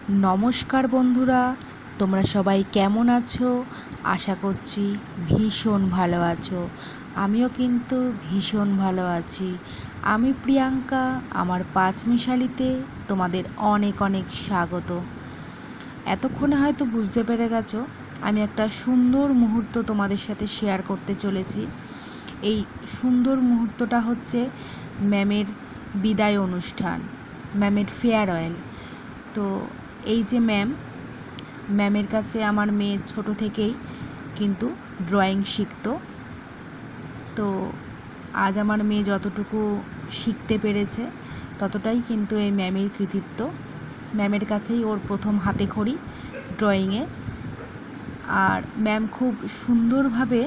নমস্কার বন্ধুরা, তোমরা সবাই কেমন আছো? আশা করছি ভীষণ ভালো আছো। আমিও কিন্তু ভীষণ ভালো আছি। আমি প্রিয়াঙ্কা, আমার পাঁচমিশালিতে তোমাদের অনেক অনেক স্বাগত। এতক্ষণে হয়তো বুঝতে পেরে গেছো আমি একটা সুন্দর মুহূর্ত তোমাদের সাথে শেয়ার করতে চলেছি। এই সুন্দর মুহূর্তটা হচ্ছে ম্যামের বিদায় অনুষ্ঠান, ম্যামের ফেয়ারওয়েল। তো এই যে ম্যামের কাছে আমার মেয়ে ছোট থেকেই কিন্তু ড্রয়িং শিখতো। তো আজ আমার মেয়ে যতটুকু শিখতে পেরেছে ততটাই কিন্তু এই ম্যামের কৃতিত্ব। ম্যামের কাছেই ওর প্রথম হাতেখড়ি ড্রয়িংয়ে। আর ম্যাম খুব সুন্দরভাবে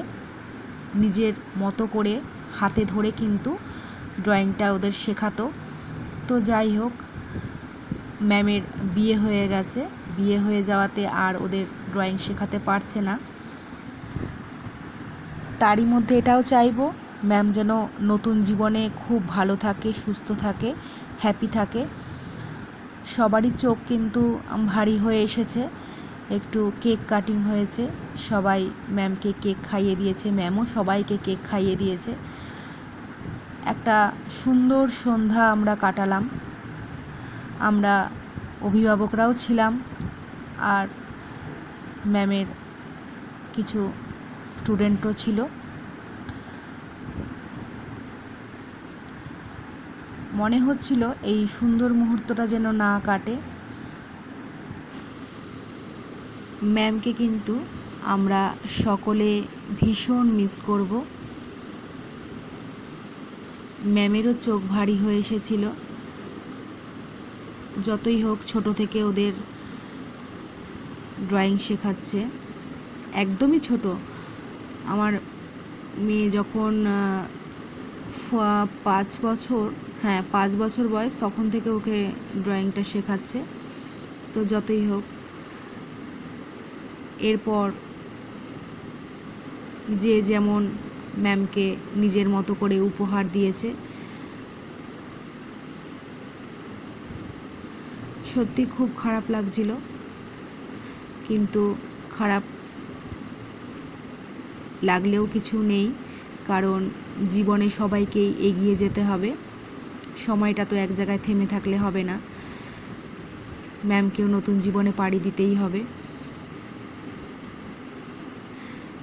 নিজের মতো করে হাতে ধরে কিন্তু ড্রয়িংটা ওদের শেখাতো। তো যাই হোক, ম্যামের বিয়ে হয়ে গেছে, বিয়ে হয়ে যাওয়াতে আর ওদের ড্রয়িং শেখাতে পারছে না। তারই মধ্যে এটাও চাইবো ম্যাম যেন নতুন জীবনে খুব ভালো থাকে, সুস্থ থাকে, হ্যাপি থাকে। সবারই চোখ কিন্তু ভারী হয়ে এসেছে। একটু কেক কাটিং হয়েছে, সবাই ম্যামকে কেক খাইয়ে দিয়েছে, ম্যামও সবাইকে কেক খাইয়ে দিয়েছে। একটা সুন্দর সন্ধ্যা আমরা কাটালাম। আমরা অভিভাবকরাও ছিলাম, আর ম্যামের কিছু স্টুডেন্টও ছিল। মনে হচ্ছিল এই সুন্দর মুহূর্তটা যেন না কাটে। ম্যামকে কিন্তু আমরা সকলে ভীষণ মিস করব। ম্যামেরও চোখ ভারী হয়ে এসেছিল। যতই হোক ছোট থেকে ওদের ড্রয়িং শেখাচ্ছে, একদমই ছোট। আমার মেয়ে যখন 5 বছর বয়স, তখন থেকে ওকে ড্রয়িংটা শেখাচ্ছে। তো যতই হোক, এরপর যে যেমন ম্যামকে নিজের মতো করে উপহার দিয়েছে, সত্যি খুব খারাপ লাগছিল। কিন্তু খারাপ লাগলেও কিছু নেই, কারণ জীবনে সবাইকেই এগিয়ে যেতে হবে। সময়টা তো এক জায়গায় থেমে থাকলে হবে না। ম্যামকেও নতুন জীবনে পাড়ি দিতেই হবে।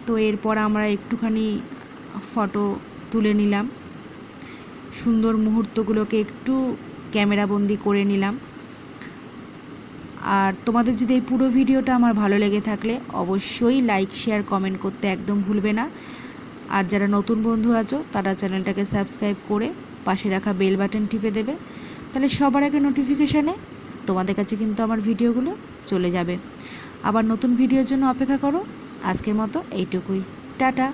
তো এরপর আমরা একটুখানি ফটো তুলে নিলাম, সুন্দর মুহূর্তগুলোকে একটু ক্যামেরাবন্দি করে নিলাম। আর তোমাদের যদি এই পুরো ভিডিওটা আমার ভালো লেগে থাকলে অবশ্যই লাইক, শেয়ার, কমেন্ট করতে একদম ভুলবে না। আর যারা নতুন বন্ধু আছো তারা চ্যানেলটাকে সাবস্ক্রাইব করে পাশে রাখা বেল বাটন টিপে দেবে, তাহলে সবার আগে নোটিফিকেশানে তোমাদের কাছে কিন্তু আমার ভিডিওগুলো চলে যাবে। আবার নতুন ভিডিওর জন্য অপেক্ষা করো। আজকের মতো এইটুকুই, টাটা।